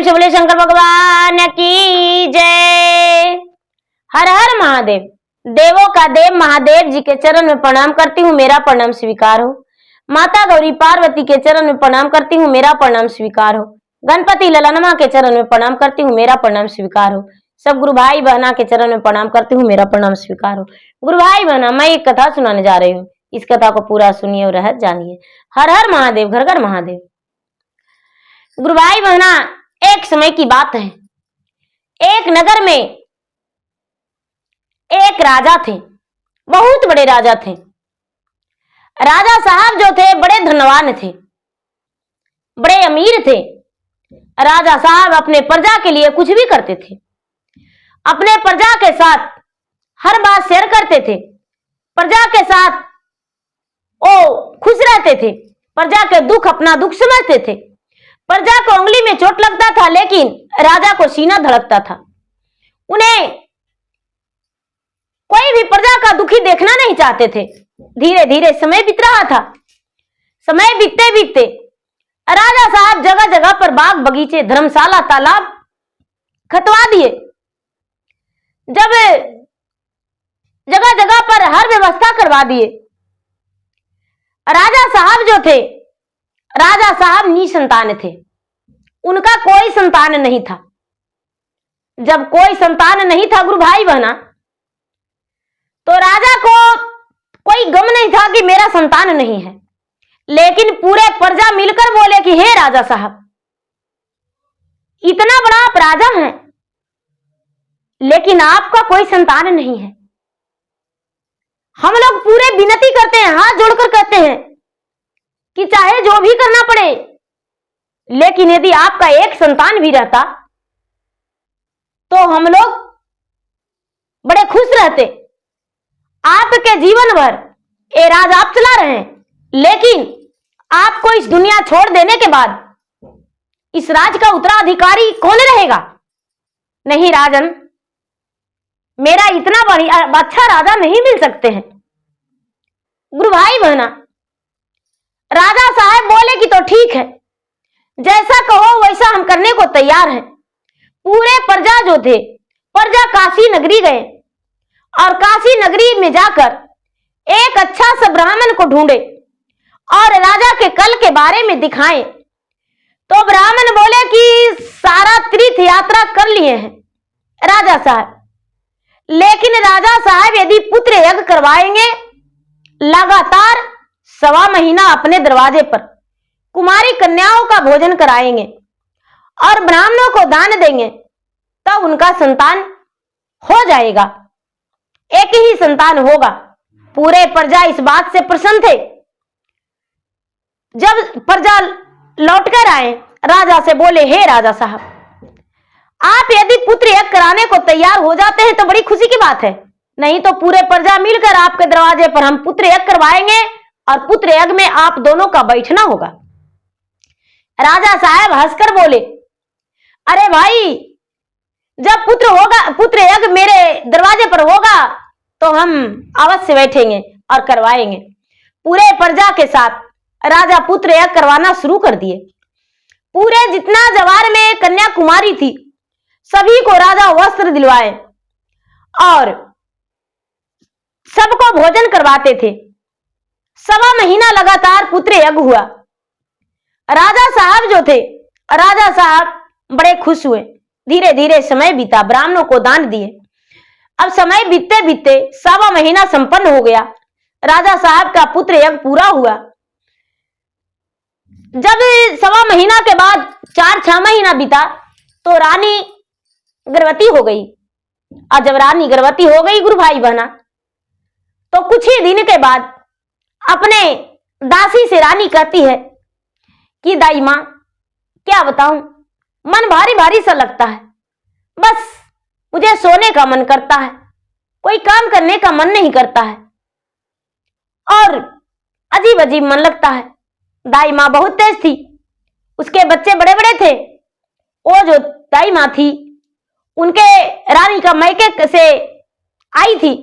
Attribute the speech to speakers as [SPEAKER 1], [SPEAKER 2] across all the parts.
[SPEAKER 1] से बोले शंकर भगवान की जय। हर हर महादेव। देवों का देव महादेव जी के चरण में प्रणाम करती हूँ, मेरा प्रणाम स्वीकार हो। माता गौरी पार्वती के चरण में प्रणाम करती हूँ, मेरा प्रणाम स्वीकार हो। गणपति ललनमा के चरण में प्रणाम करती हूँ, मेरा प्रणाम स्वीकार हो। सब गुरु भाई बहना के चरण में प्रणाम करती हूँ, मेरा प्रणाम स्वीकार हो। गुरु भाई बहना, मैं एक कथा सुनाने जा रही हूँ, इस कथा को पूरा सुनिए और रहस्य जानिए। हर हर महादेव, घर घर महादेव। गुरु भाई बहना, एक समय की बात है। एक नगर में एक राजा थे, बहुत बड़े राजा थे। राजा साहब जो थे बड़े धनवान थे, बड़े अमीर थे। राजा साहब अपने प्रजा के लिए कुछ भी करते थे, अपने प्रजा के साथ हर बात शेयर करते थे, प्रजा के साथ वो खुश रहते थे, प्रजा के दुख अपना दुख समझते थे। प्रजा को उंगली में चोट लगता था, लेकिन राजा को सीना धड़कता था। उन्हें कोई भी प्रजा का दुखी देखना नहीं चाहते थे। धीरे धीरे समय बीत रहा था। समय बीतते बीतते राजा साहब जगह जगह पर बाग बगीचे, धर्मशाला, तालाब खतवा दिए। जब जगह जगह पर हर व्यवस्था करवा दिए, राजा साहब जो थे, राजा साहब निसंतान थे। उनका कोई संतान नहीं था। जब कोई संतान नहीं था गुरु भाई बहना, तो राजा को कोई गम नहीं था कि मेरा संतान नहीं है। लेकिन पूरे प्रजा मिलकर बोले कि हे राजा साहब, इतना बड़ा आप राजा हैं, लेकिन आपका कोई संतान नहीं है। हम लोग पूरे विनती करते हैं, हाथ जोड़कर कहते हैं कि चाहे जो भी करना पड़े, लेकिन यदि आपका एक संतान भी रहता तो हम लोग बड़े खुश रहते। आपके जीवन भर ये राज आप चला रहे हैं, लेकिन आपको इस दुनिया छोड़ देने के बाद इस राज का उत्तराधिकारी कौन रहेगा? नहीं राजन, मेरा इतना बढ़िया अच्छा राजा नहीं मिल सकते हैं। गुरु भाई बहना, राजा साहब बोले कि तो ठीक है, जैसा कहो वैसा हम करने को तैयार हैं। पूरे प्रजा जो थे, प्रजा काशी नगरी गए और काशी नगरी में जाकर एक अच्छा सा ब्राह्मण को ढूंढे और राजा के कल के बारे में दिखाएं। तो ब्राह्मण बोले कि सारा तीर्थ यात्रा कर लिए हैं राजा साहब, लेकिन राजा साहब यदि पुत्र यज्ञ करवाएंगे, लगातार 1.25 महीना अपने दरवाजे पर कुमारी कन्याओं का भोजन कराएंगे और ब्राह्मणों को दान देंगे, तब उनका संतान हो जाएगा, एक ही संतान होगा। पूरे प्रजा इस बात से प्रसन्न थे। जब प्रजा लौटकर आए, राजा से बोले हे राजा साहब, आप यदि पुत्र यज्ञ कराने को तैयार हो जाते हैं तो बड़ी खुशी की बात है, नहीं तो पूरे प्रजा मिलकर आपके दरवाजे पर हम पुत्र यज्ञ करवाएंगे और पुत्र यज्ञ में आप दोनों का बैठना होगा। राजा साहब हंसकर बोले, अरे भाई, जब पुत्र होगा, पुत्र यज्ञ मेरे दरवाजे पर होगा तो हम अवश्य बैठेंगे और करवाएंगे। पूरे प्रजा के साथ राजा पुत्र यज्ञ करवाना शुरू कर दिए। पूरे जितना जवार में कन्या कुमारी थी, सभी को राजा वस्त्र दिलवाए और सबको भोजन करवाते थे। 1.25 महीना लगातार पुत्र यज्ञ हुआ। राजा साहब जो थे, राजा साहब बड़े खुश हुए। धीरे धीरे समय बीता, ब्राह्मणों को दान दिए। अब समय बीतते बीतते 1.25 महीना संपन्न हो गया। राजा साहब का पुत्र यज्ञ पूरा हुआ। जब 1.25 महीना के बाद 4-6 महीना बीता तो रानी गर्भवती हो गई। और जब रानी गर्भवती हो गई गुरु भाई बहना, तो कुछ ही दिन के बाद अपने दासी से रानी कहती है कि दाई मां, क्या बताऊं, मन भारी भारी सा लगता है, बस मुझे सोने का मन करता है, कोई काम करने का मन नहीं करता है और अजीब अजीब मन लगता है। दाई मां बहुत तेज थी, उसके बच्चे बड़े बड़े थे। वो जो दाई मां थी, उनके रानी का मैके से आई थी,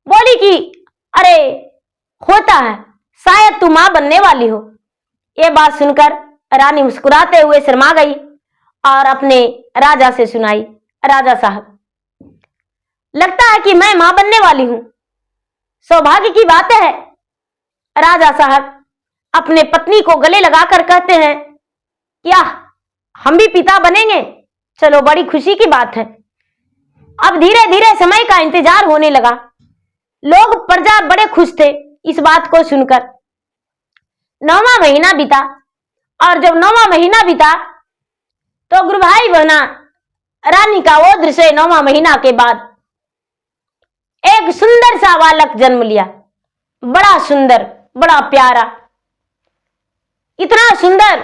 [SPEAKER 1] बोली कि अरे होता है, शायद तू मां बनने वाली हो। ये बात सुनकर रानी मुस्कुराते हुए शर्मा गई और अपने राजा से सुनाई। राजा साहब, लगता है कि मैं मां बनने वाली हूं, सौभाग्य की बात है। राजा साहब अपने पत्नी को गले लगाकर कहते हैं, क्या हम भी पिता बनेंगे? चलो, बड़ी खुशी की बात है। अब धीरे धीरे समय का इंतजार होने लगा। लोग, प्रजा बड़े खुश थे इस बात को सुनकर। 9वां महीना बीता, और जब 9वां महीना बीता तो गुरु भाई बहना रानी का वो दृश्य 9वां महीना के बाद एक सुंदर सा बालक जन्म लिया। बड़ा सुंदर, बड़ा प्यारा, इतना सुंदर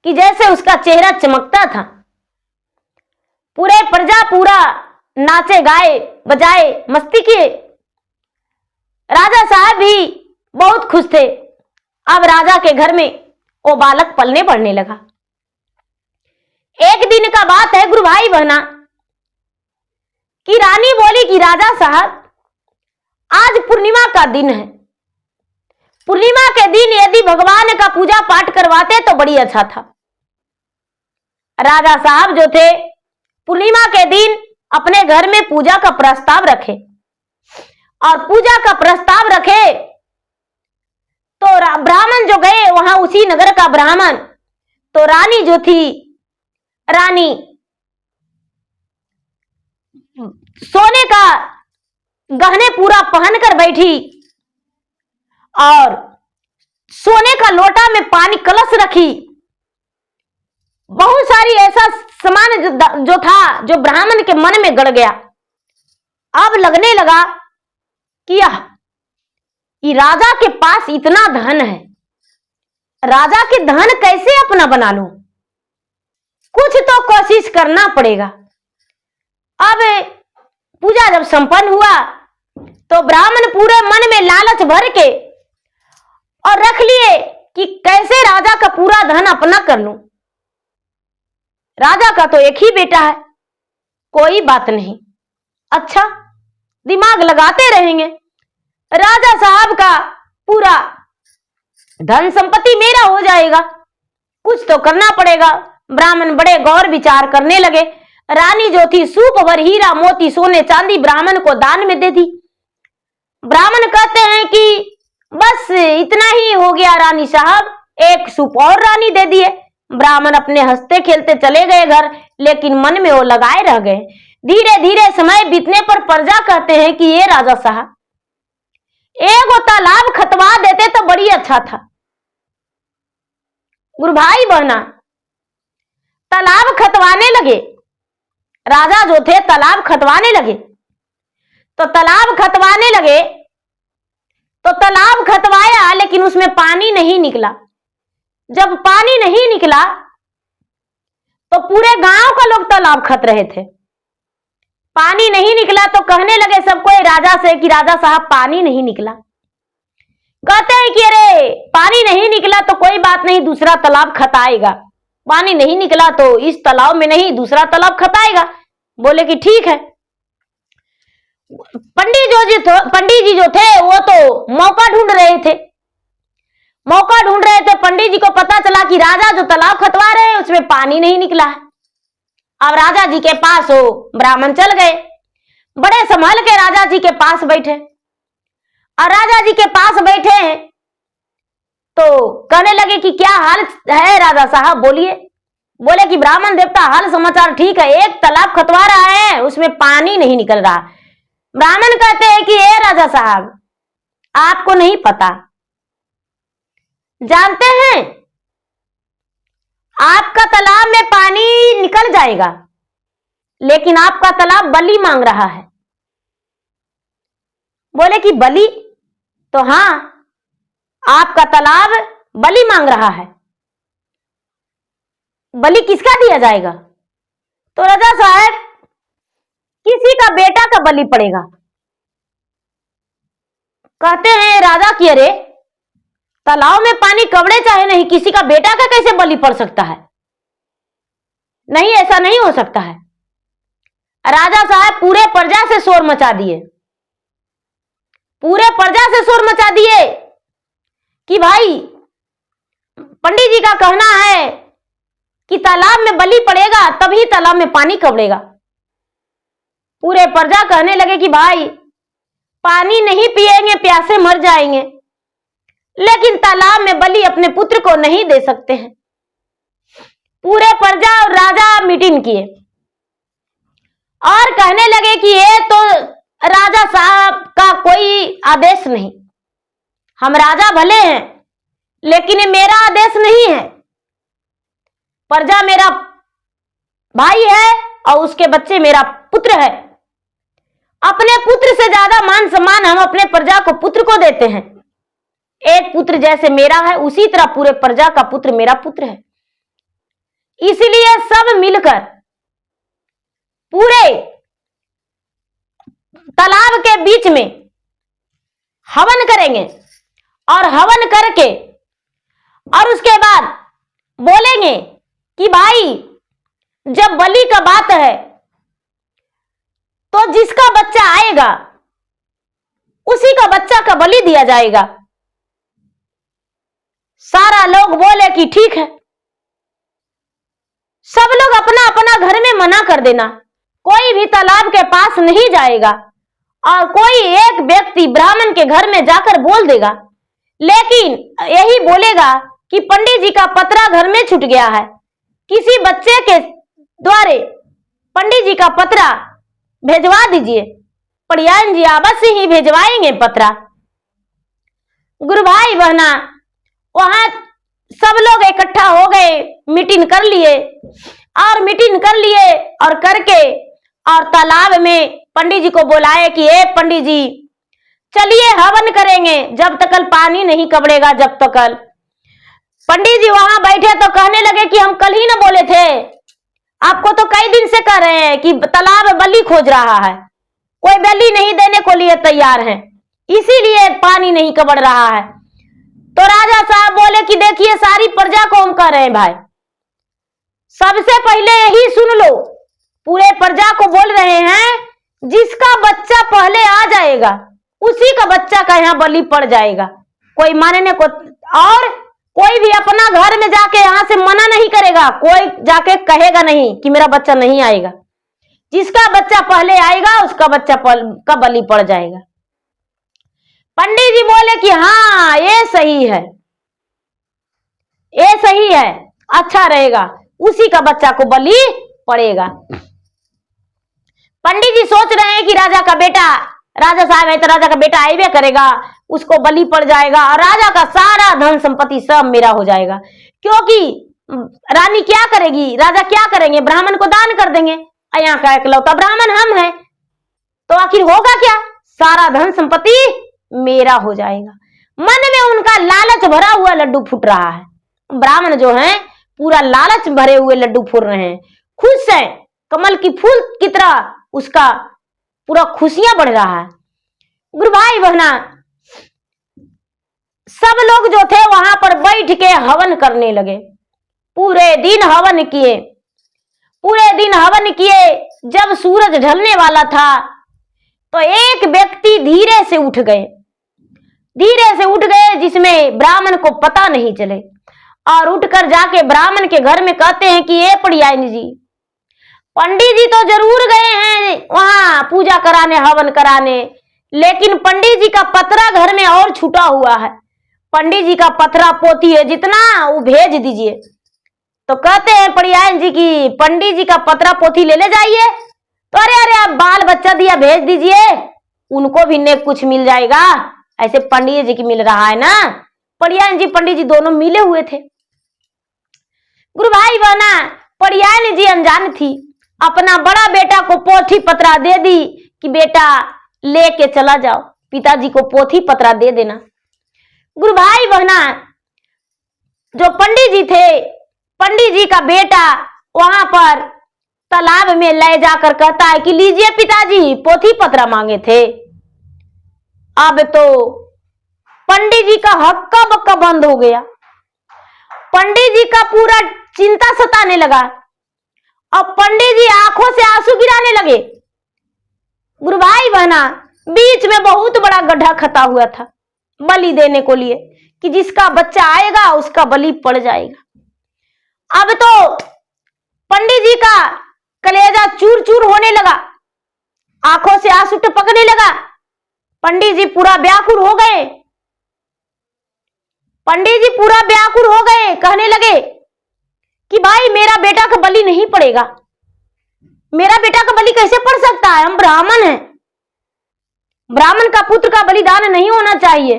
[SPEAKER 1] कि जैसे उसका चेहरा चमकता था। पूरे प्रजा पूरा नाचे, गाए, बजाए, मस्ती किए। राजा साहब भी बहुत खुश थे। अब राजा के घर में वो बालक पलने बढ़ने लगा। एक दिन का बात है गुरु भाई बहना कि रानी बोली कि राजा साहब, आज पूर्णिमा का दिन है। पूर्णिमा के दिन यदि भगवान का पूजा पाठ करवाते तो बड़ी अच्छा था। राजा साहब जो थे पूर्णिमा के दिन अपने घर में पूजा का प्रस्ताव रखे, और पूजा का प्रस्ताव रखे तो ब्राह्मण जो गए वहां, उसी नगर का ब्राह्मण, तो रानी जो थी, रानी सोने का गहने पूरा पहनकर बैठी और सोने का लोटा में पानी कलश रखी। बहुत सारी ऐसा सामान जो था जो ब्राह्मण के मन में गड़ गया। अब लगने लगा कि ये राजा के पास इतना धन है, राजा के धन कैसे अपना बना लूं? कुछ तो कोशिश करना पड़ेगा। अब पूजा जब संपन्न हुआ तो ब्राह्मण पूरे मन में लालच भर के और रख लिए कि कैसे राजा का पूरा धन अपना कर लूं। राजा का तो एक ही बेटा है, कोई बात नहीं, अच्छा दिमाग लगाते रहेंगे। राजा साहब का पूरा धन संपत्ति मेरा हो जाएगा, कुछ तो करना पड़ेगा। ब्राह्मण बड़े गौर विचार करने लगे। रानी जो थी सूप भर हीरा मोती सोने चांदी ब्राह्मण को दान में दे दी। ब्राह्मण कहते हैं कि बस इतना ही हो गया रानी साहब, एक सूप और रानी दे दिए। ब्राह्मण अपने हंसते खेलते चले गए घर, लेकिन मन में वो लगाए रह गए। धीरे धीरे समय बीतने पर प्रजा कहते हैं कि ये राजा साहब, एक तालाब खतवा देते तो बड़ी अच्छा था। गुरु भाई बहना, तालाब खतवाने लगे। राजा जो थे तालाब खतवाने लगे, तो तालाब खतवाने लगे तो तालाब खतवाया, लेकिन उसमें पानी नहीं निकला। जब पानी नहीं निकला तो पूरे गांव का लोग तालाब खत रहे थे। पानी नहीं निकला तो कहने लगे सबको राजा से कि राजा साहब पानी नहीं निकला। कहते हैं कि अरे पानी नहीं निकला तो कोई बात नहीं, दूसरा तालाब खताएगा। पानी नहीं निकला तो इस तालाब में नहीं, दूसरा तालाब खताएगा। बोले कि ठीक है। पंडित जी जो थे वो तो मौका ढूंढ रहे थे। पंडित जी को पता चला कि राजा जो तालाब खतवा रहे हैं उसमें पानी नहीं निकला है। अब राजा जी के पास वो ब्राह्मण चल गए, बड़े संभल के राजा जी के पास बैठे। और राजा जी के पास बैठे हैं तो कहने लगे कि क्या हाल है राजा साहब, बोलिए। बोले कि ब्राह्मण देवता हाल समाचार ठीक है, एक तालाब खतवा रहा है उसमें पानी नहीं निकल रहा। ब्राह्मण कहते हैं कि ए राजा साहब, आपको नहीं पता, जानते हैं आपका तालाब में पानी निकल जाएगा, लेकिन आपका तालाब बलि मांग रहा है। बोले कि बलि? तो हां, आपका तालाब बलि मांग रहा है। बलि किसका दिया जाएगा? तो राजा साहब, किसी का बेटा का बलि पड़ेगा। कहते हैं राजा कि अरे तालाब में पानी कवड़े चाहे नहीं, किसी का बेटा का कैसे बलि पड़ सकता है? नहीं, ऐसा नहीं हो सकता है। राजा साहब पूरे प्रजा से शोर मचा दिए, पूरे प्रजा से शोर मचा दिए कि भाई पंडित जी का कहना है कि तालाब में बलि पड़ेगा तभी तालाब में पानी कबड़ेगा। पूरे प्रजा कहने लगे कि भाई पानी नहीं पिएंगे, प्यासे मर जाएंगे, लेकिन तालाब में बलि अपने पुत्र को नहीं दे सकते हैं। पूरे प्रजा और राजा मीटिंग किए और कहने लगे कि ये तो राजा साहब का कोई आदेश नहीं, हम राजा भले हैं लेकिन ये मेरा आदेश नहीं है। प्रजा मेरा भाई है और उसके बच्चे मेरा पुत्र है। अपने पुत्र से ज्यादा मान सम्मान हम अपने प्रजा को पुत्र को देते हैं। एक पुत्र जैसे मेरा है उसी तरह पूरे प्रजा का पुत्र मेरा पुत्र है। इसलिए सब मिलकर पूरे तालाब के बीच में हवन करेंगे और हवन करके और उसके बाद बोलेंगे कि भाई जब बलि का बात है तो जिसका बच्चा आएगा उसी का बच्चा का बलि दिया जाएगा। सारा लोग बोले कि ठीक है। सब लोग अपना अपना घर में मना कर देना, कोई भी तालाब के पास नहीं जाएगा और कोई एक व्यक्ति ब्राह्मण के घर में जाकर बोल देगा, लेकिन यही बोलेगा कि पंडित जी का पतरा घर में छूट गया है, किसी बच्चे के द्वारे पंडित जी का पतरा भेजवा दीजिए। पड़ियान जी अवश्य ही भेजवाएंगे पतरा। गुरु भाई बहना वहां सब लोग इकट्ठा हो गए, मीटिंग कर लिए और करके और तालाब में पंडित जी को बुलाए कि ए पंडित जी चलिए हवन करेंगे, जब तक पानी नहीं कबड़ेगा जब तक। पंडित जी वहां बैठे तो कहने लगे कि हम कल ही ना बोले थे, आपको तो कई दिन से कह रहे हैं कि तालाब बलि खोज रहा है, कोई बलि नहीं देने को लिए तैयार है, इसीलिए पानी नहीं कबड़ रहा है। तो राजा साहब बोले कि देखिए सारी प्रजा को हम कह रहे हैं भाई, सबसे पहले यही सुन लो, पूरे प्रजा को बोल रहे हैं जिसका बच्चा पहले आ जाएगा उसी का बच्चा का यहाँ बलि पड़ जाएगा। कोई मानने को और कोई भी अपना घर में जाके यहां से मना नहीं करेगा, कोई जाके कहेगा नहीं कि मेरा बच्चा नहीं आएगा। जिसका बच्चा पहले आएगा उसका बच्चा का बलि पड़ जाएगा। पंडित जी बोले कि हाँ ये सही है, ये सही है, अच्छा रहेगा, उसी का बच्चा को बलि पड़ेगा। पंडित जी सोच रहे हैं कि राजा का बेटा, राजा साहब है तो राजा का बेटा आइबे करेगा, उसको बलि पड़ जाएगा और राजा का सारा धन संपत्ति सब मेरा हो जाएगा। क्योंकि रानी क्या करेगी, राजा क्या करेंगे, ब्राह्मण को दान कर देंगे, यहाँ का इकलौता ब्राह्मण हम है, तो आखिर होगा क्या, सारा धन संपत्ति मेरा हो जाएगा। मन में उनका लालच भरा हुआ लड्डू फूट रहा है। ब्राह्मण जो है पूरा लालच भरे हुए लड्डू फूट रहे हैं, खुश है, कमल की फूल की तरह उसका पूरा खुशियां बढ़ रहा है। गुरु भाई बहना सब लोग जो थे वहां पर बैठ के हवन करने लगे। पूरे दिन हवन किए। जब सूरज ढलने वाला था तो एक व्यक्ति धीरे से उठ गए जिसमें ब्राह्मण को पता नहीं चले, और उठकर जाके ब्राह्मण के घर में कहते हैं कि ये पड़ियानी जी, पंडित जी तो जरूर गए हैं वहां पूजा कराने, हवन कराने, लेकिन पंडित जी का पतरा घर में और छूटा हुआ है, पंडित जी का पतरा पोथी है जितना वो भेज दीजिए। तो कहते हैं पड़ियान जी की पंडित जी का पतरा पोथी ले जाइए। तो अरे आप बाल बच्चा दिया भेज दीजिए, उनको भी नेक कुछ मिल जाएगा, ऐसे पंडित जी की मिल रहा है ना। पड़ियान जी पंडित जी दोनों मिले हुए थे। गुरु भाई बहना पड़ियान जी अनजान थी, अपना बड़ा बेटा को पोथी पतरा दे दी कि बेटा लेके चला जाओ, पिताजी को पोथी पतरा दे देना। गुरु भाई बहना जो पंडित जी थे, पंडित जी का बेटा वहां पर तालाब में ले जाकर कहता है कि लीजिए पिताजी पोथी पतरा मांगे थे। अब तो पंडित जी का हक्का बक्का बंद हो गया, पंडित जी का पूरा चिंता सताने लगा। अब पंडित जी आंखों से आंसू गिराने लगे। गुरु भाई बहना बीच में बहुत बड़ा गड्ढा खता हुआ था बलि देने को लिए कि जिसका बच्चा आएगा उसका बलि पड़ जाएगा। अब तो पंडित जी का कलेजा चूर चूर होने लगा, आंखों से आंसू टपकने लगा। पंडित जी पूरा व्याकुल हो गए। पंडित जी पूरा व्याकुल हो गए, कहने लगे कि भाई मेरा बेटा का बलि नहीं पड़ेगा, मेरा बेटा का बलि कैसे पड़ सकता है, हम ब्राह्मण हैं, ब्राह्मण का पुत्र का बलिदान नहीं होना चाहिए।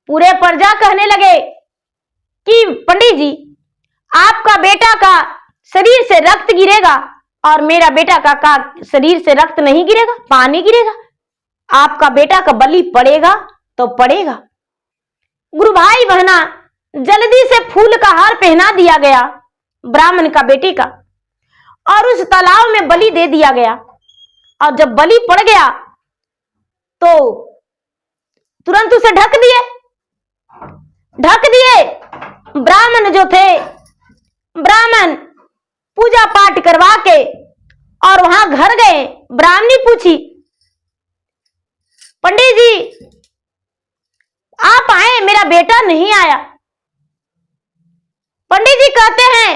[SPEAKER 1] पूरे प्रजा कहने लगे कि पंडित जी आपका बेटा का शरीर से रक्त गिरेगा और मेरा बेटा का शरीर से रक्त नहीं गिरेगा, पानी गिरेगा, आपका बेटा का बलि पड़ेगा तो पड़ेगा। गुरु भाई बहना जल्दी से फूल का हार पहना दिया गया ब्राह्मण का बेटे का और उस तालाब में बलि दे दिया गया। और जब बलि पड़ गया तो तुरंत उसे ढक दिए। ब्राह्मण जो थे, ब्राह्मण पूजा पाठ करवा के और वहां घर गए। ब्राह्मणी पूछी, पंडित जी आप आए, मेरा बेटा नहीं आया। पंडित जी कहते हैं,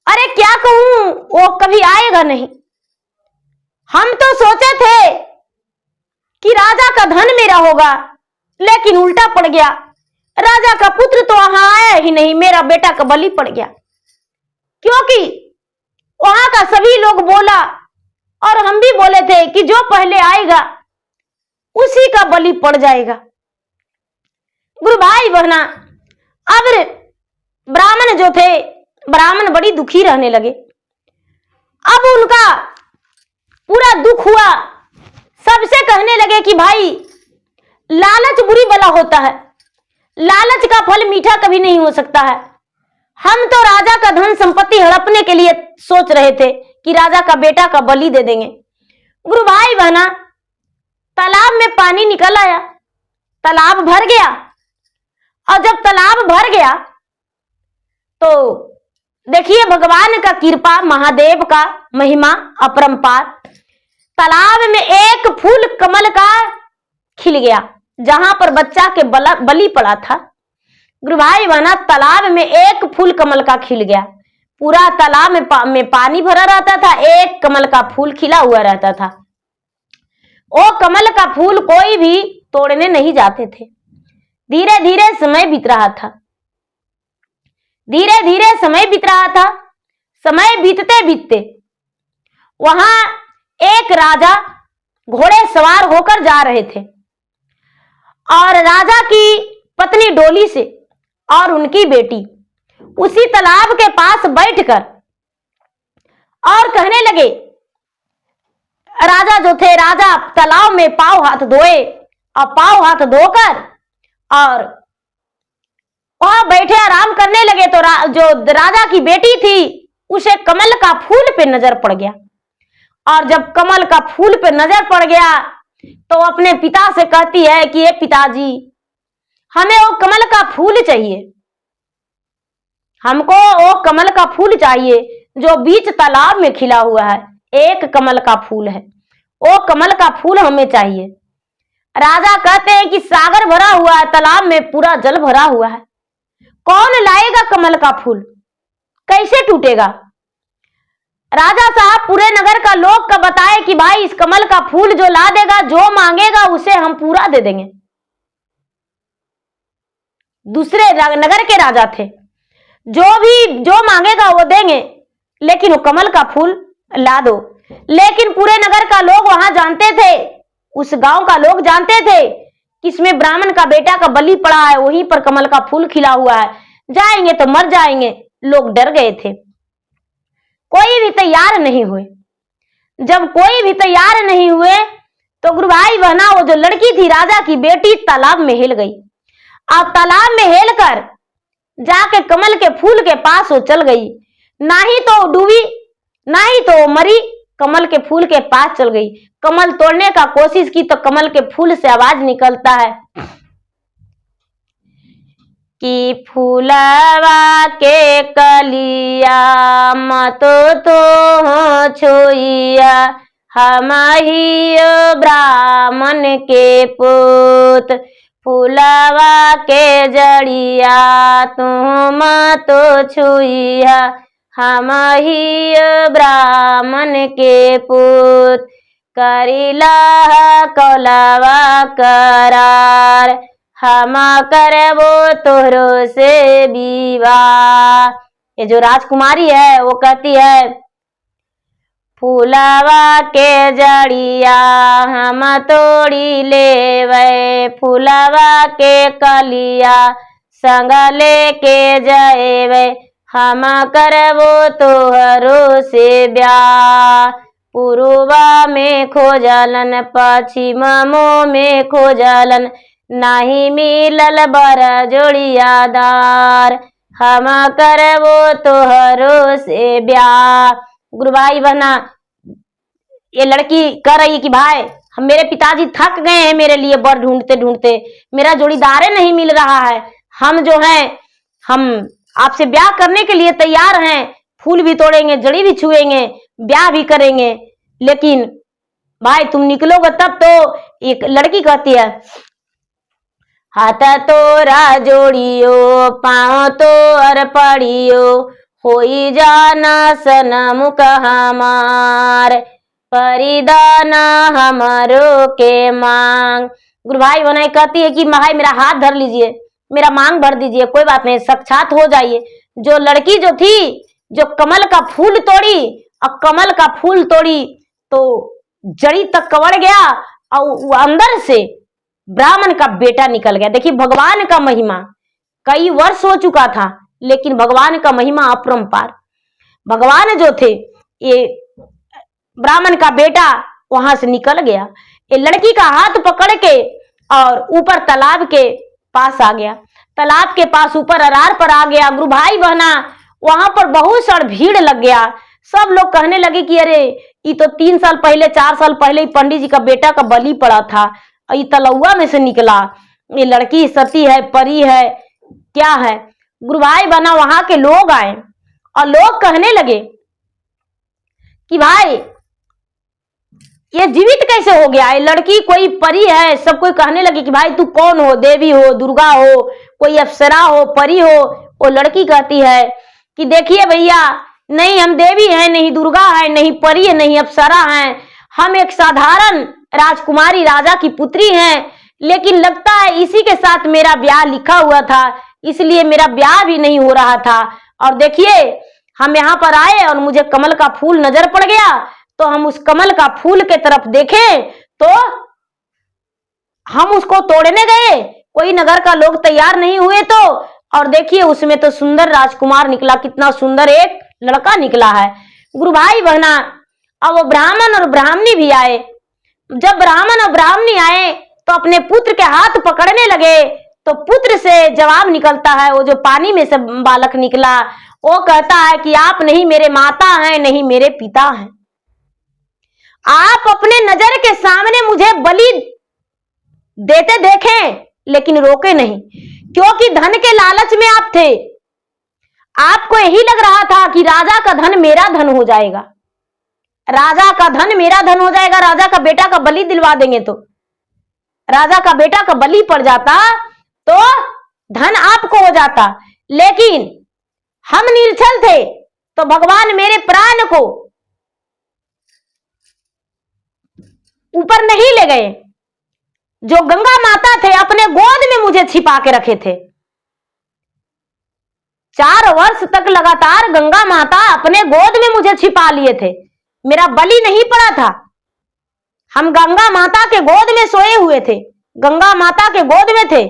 [SPEAKER 1] अरे क्या कहूं, वो कभी आएगा नहीं। हम तो सोचे थे कि राजा का धन मेरा होगा, लेकिन उल्टा पड़ गया, राजा का पुत्र तो वहां आया ही नहीं, मेरा बेटा का बलि पड़ गया। क्योंकि वहां का सभी लोग बोला और हम भी बोले थे कि जो पहले आएगा उसी का बलि पड़ जाएगा। गुरु भाई बहना अब ब्राह्मण जो थे, ब्राह्मण बड़ी दुखी रहने लगे। अब उनका पूरा दुख हुआ, सबसे कहने लगे कि भाई लालच बुरी बला होता है, लालच का फल मीठा कभी नहीं हो सकता है। हम तो राजा का धन संपत्ति हड़पने के लिए सोच रहे थे कि राजा का बेटा का बलि दे देंगे। गुरु भाई बहना तालाब में पानी निकल आया, तालाब भर गया। और जब तालाब भर गया तो देखिए भगवान का कृपा, महादेव का महिमा अपरंपार। तालाब में एक फूल कमल का खिल गया जहां पर बच्चा के बलि पड़ा था। गुरु भाई बहना तालाब में एक फूल कमल का खिल गया। पूरा तालाब में पानी भरा रहता था, एक कमल का फूल खिला हुआ रहता था। वो कमल का फूल कोई भी तोड़ने नहीं जाते थे। धीरे धीरे समय बीत रहा था, धीरे धीरे समय बीत रहा था। समय बीतते बीतते वहां एक राजा घोड़े सवार होकर जा रहे थे और राजा की पत्नी डोली से और उनकी बेटी उसी तालाब के पास बैठकर और कहने लगे। राजा जो थे, राजा तालाब में पांव हाथ धोए और पांव हाथ धोकर और वहां बैठे आराम करने लगे तो जो राजा की बेटी थी उसे कमल का फूल पे नजर पड़ गया। और जब कमल का फूल पे नजर पड़ गया तो अपने पिता से कहती है कि ये पिताजी हमें वो कमल का फूल चाहिए, हमको वो कमल का फूल चाहिए जो बीच तालाब में खिला हुआ है। एक कमल का फूल है, वो कमल का फूल हमें चाहिए। राजा कहते हैं कि सागर भरा हुआ है, तालाब में पूरा जल भरा हुआ है, कौन लाएगा कमल का फूल, कैसे टूटेगा। राजा साहब पूरे नगर का लोग का बताए कि भाई इस कमल का फूल जो ला देगा, जो मांगेगा उसे हम पूरा दे देंगे। दूसरे नगर के राजा थे, जो मांगेगा वो देंगे, लेकिन वो कमल का फूल ला दो। लेकिन पूरे नगर का लोग वहां जानते थे, उस गांव का लोग जानते थे कि इसमें ब्राह्मण का बेटा का बलि पड़ा है, वहीं पर कमल का फूल खिला हुआ है, जाएंगे तो मर जाएंगे। लोग डर गए थे, कोई भी तैयार नहीं हुए। जब कोई भी तैयार नहीं हुए तो गुरु भाई बहना वो जो लड़की थी राजा की बेटी तालाब में हिल गई। अब तालाब में हिल कर जाके कमल के फूल के पास वो चल गई, ना ही तो डूबी ना ही तो मरी, कमल के फूल के पास चल गई। कमल तोड़ने का कोशिश की तो कमल के फूल से आवाज निकलता है कि फूलवा के कलिया मत तो छोइया, हम ही ब्राह्मण के पुत। फूलवा के जड़िया तुम तो छुइया, हम ही ब्राह्मण के पुत, करिला कौलवा करार, हम करबो तोहरो से विवाह। ये जो राजकुमारी है वो कहती है फूलवा के जड़िया हम तोड़ी लेवे, फूलवा के कलिया संग लेके जाएवे, हम करबो तोहरो से ब्याह। पूर्वा में खोजलन पश्चिमो में खोजलन, नाही मिलल बर जोड़ियादार, हम करबो तोहरो से ब्याह। गुरु भाई बहना, ये लड़की कह रही है कि भाई हम मेरे पिताजी थक गए हैं मेरे लिए बर ढूंढते ढूंढते, मेरा जोड़ीदार नहीं मिल रहा है, हम जो हैं हम आपसे ब्याह करने के लिए तैयार हैं, फूल भी तोड़ेंगे, जड़ी भी छुएंगे, ब्याह भी करेंगे, लेकिन भाई तुम निकलोगे तब तो। एक लड़की कहती है हाथ तोरा जोड़ियो पाँव तोर पड़ियो, होई जाना सनमुख हमार, परिदाना हमारो के मांग। गुरु भाई बनाई कहती है कि भाई मेरा हाथ धर लीजिए, मेरा मांग भर दीजिए, कोई बात नहीं, साक्षात हो जाइए। जो लड़की जो थी जो कमल का फूल तोड़ी, और कमल का फूल तोड़ी तो जड़ी तक कवड़ गया और अंदर से ब्राह्मण का बेटा निकल गया। देखिए भगवान का महिमा, कई वर्ष हो चुका था लेकिन भगवान का महिमा अपरंपार। भगवान जो थे ये ब्राह्मण का बेटा वहां से निकल गया, ये लड़की का हाथ पकड़ के और ऊपर तालाब के पास आ गया, तालाब के पास ऊपर अरार पर आ गया। गुरु भाई बहना वहां पर बहुत सारी भीड़ लग गया, सब लोग कहने लगे कि अरे ये तो 3 साल पहले 4 साल पहले ही पंडित जी का बेटा का बलि पड़ा था, ये तलौआ में से निकला, ये लड़की सती है, परी है, क्या है। गुरु भाई बना वहां के लोग आए और लोग कहने लगे कि भाई ये जीवित कैसे हो गया, ये लड़की कोई परी है। सब कोई कहने लगे कि भाई तू कौन हो, देवी हो, दुर्गा हो, कोई अप्सरा हो, परी हो। वो लड़की कहती है कि देखिए भैया, नहीं हम देवी हैं, नहीं दुर्गा है, नहीं परी है, नहीं अप्सरा हैं, हम एक साधारण राजकुमारी राजा की पुत्री हैं, लेकिन लगता है इसी के साथ मेरा ब्याह लिखा हुआ था, इसलिए मेरा ब्याह भी नहीं हो रहा था। और देखिए हम यहाँ पर आए और मुझे कमल का फूल नजर पड़ गया, तो हम उस कमल का फूल के तरफ देखे तो हम उसको तोड़ने गए, कोई नगर का लोग तैयार नहीं हुए तो, और देखिए उसमें तो सुंदर राजकुमार निकला, कितना सुंदर एक लड़का निकला है। गुरु भाई बहना, अब वो ब्राह्मण और ब्राह्मणी भी आए। जब ब्राह्मण और ब्राह्मणी आए तो अपने पुत्र के हाथ पकड़ने लगे, तो पुत्र से जवाब निकलता है, वो जो पानी में से बालक निकला वो कहता है कि आप नहीं मेरे माता हैं, नहीं मेरे पिता हैं, आप अपने नजर के सामने मुझे बलि देते देखें लेकिन रोके नहीं, क्योंकि धन के लालच में आप थे, आपको यही लग रहा था कि राजा का धन मेरा धन हो जाएगा, राजा का धन मेरा धन हो जाएगा, राजा का बेटा का बलि दिलवा देंगे तो राजा का बेटा का बलि पड़ जाता तो धन आपको हो जाता। लेकिन हम निर्छल थे तो भगवान मेरे प्राण को ऊपर नहीं ले गए, जो गंगा माता थे अपने गोद में मुझे छिपा के रखे थे। 4 वर्ष तक लगातार गंगा माता अपने गोद में मुझे छिपा लिए थे, मेरा बलि नहीं पड़ा था। हम गंगा माता के गोद में सोए हुए थे, गंगा माता के गोद में थे,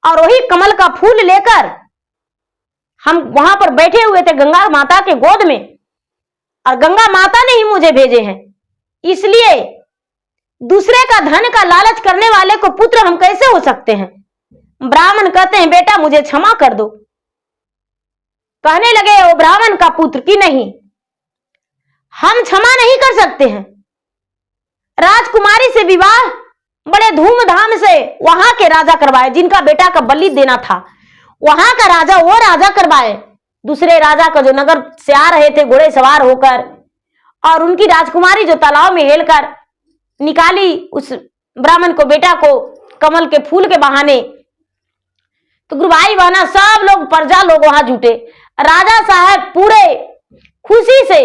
[SPEAKER 1] और वही कमल का फूल लेकर हम वहां पर बैठे हुए थे गंगा माता के गोद में, और गंगा माता ने ही मुझे भेजे हैं। इसलिए दूसरे का धन का लालच करने वाले को पुत्र हम कैसे हो सकते हैं। ब्राह्मण कहते हैं बेटा मुझे क्षमा कर दो। कहने लगे वो ब्राह्मण का पुत्र कि नहीं, हम क्षमा नहीं कर सकते हैं। राजकुमारी से विवाह बड़े धूमधाम से वहां के राजा करवाए, जिनका बेटा का बलि देना था वहां का राजा, वो राजा करवाए, दूसरे राजा का जो नगर से आ रहे थे घोड़े सवार होकर, और उनकी राजकुमारी जो तालाब में हेलकर निकाली उस ब्राह्मण को, बेटा को कमल के फूल के बहाने तो गुरु भाई बहना सब लोग प्रजा लोग वहां जुटे। राजा साहब पूरे खुशी से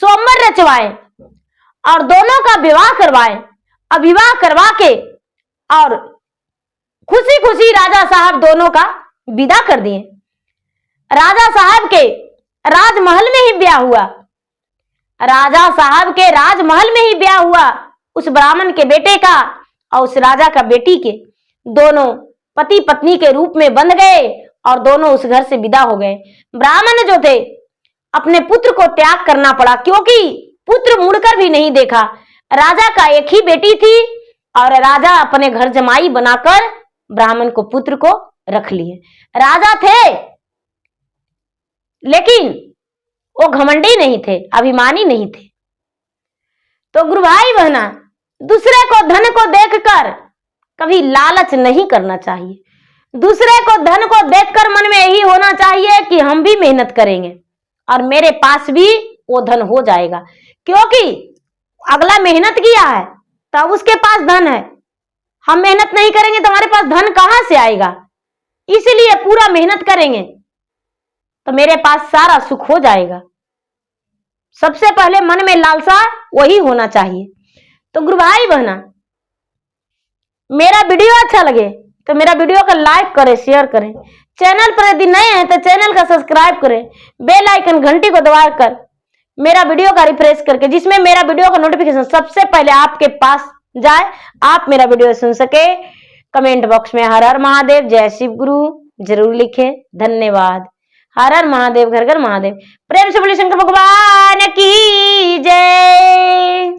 [SPEAKER 1] स्वयंवर रचवाए और दोनों का विवाह करवाए। अब विवाह करवा के और खुशी खुशी राजा साहब दोनों का विदा कर दिए। राजा साहब के राजमहल में ही ब्याह हुआ। राजा साहब के राजमहल में ही ब्याह हुआ उस ब्राह्मण के बेटे का और उस राजा का बेटी के। दोनों पति पत्नी के रूप में बंध गए और दोनों उस घर से विदा हो गए। ब्राह्मण जो थे अपने पुत्र को त्याग करना पड़ा क्योंकि पुत्र मुड़कर भी नहीं देखा। राजा का एक ही बेटी थी और राजा अपने घर जमाई बनाकर ब्राह्मण को पुत्र को रख लिए। राजा थे लेकिन वो घमंडी नहीं थे, अभिमानी नहीं थे। तो गुरु भाई बहना दूसरे को धन को देखकर कभी लालच नहीं करना चाहिए। दूसरे को धन को देखकर मन में यही होना चाहिए कि हम भी मेहनत करेंगे और मेरे पास भी वो धन हो जाएगा, क्योंकि अगला मेहनत किया है तब उसके पास धन है। हम मेहनत नहीं करेंगे तो हमारे पास धन कहां से आएगा। इसलिए पूरा मेहनत करेंगे तो मेरे पास सारा सुख हो जाएगा। सबसे पहले मन में लालसा वही होना चाहिए। तो गुरु भाई बहना मेरा वीडियो अच्छा लगे तो मेरा वीडियो को लाइक करें, शेयर करें। चैनल पर यदि नए हैं तो चैनल का सब्सक्राइब करें, बेल आइकन घंटी को दबाकर मेरा वीडियो का रिफ्रेश करके, जिसमें मेरा वीडियो का नोटिफिकेशन सबसे पहले आपके पास जाए, आप मेरा वीडियो सुन सके। कमेंट बॉक्स में हर हर महादेव, जय शिव गुरु जरूर लिखें। धन्यवाद। हर हर महादेव, घर घर महादेव। प्रेम से बोलिए शंकर भगवान की जय।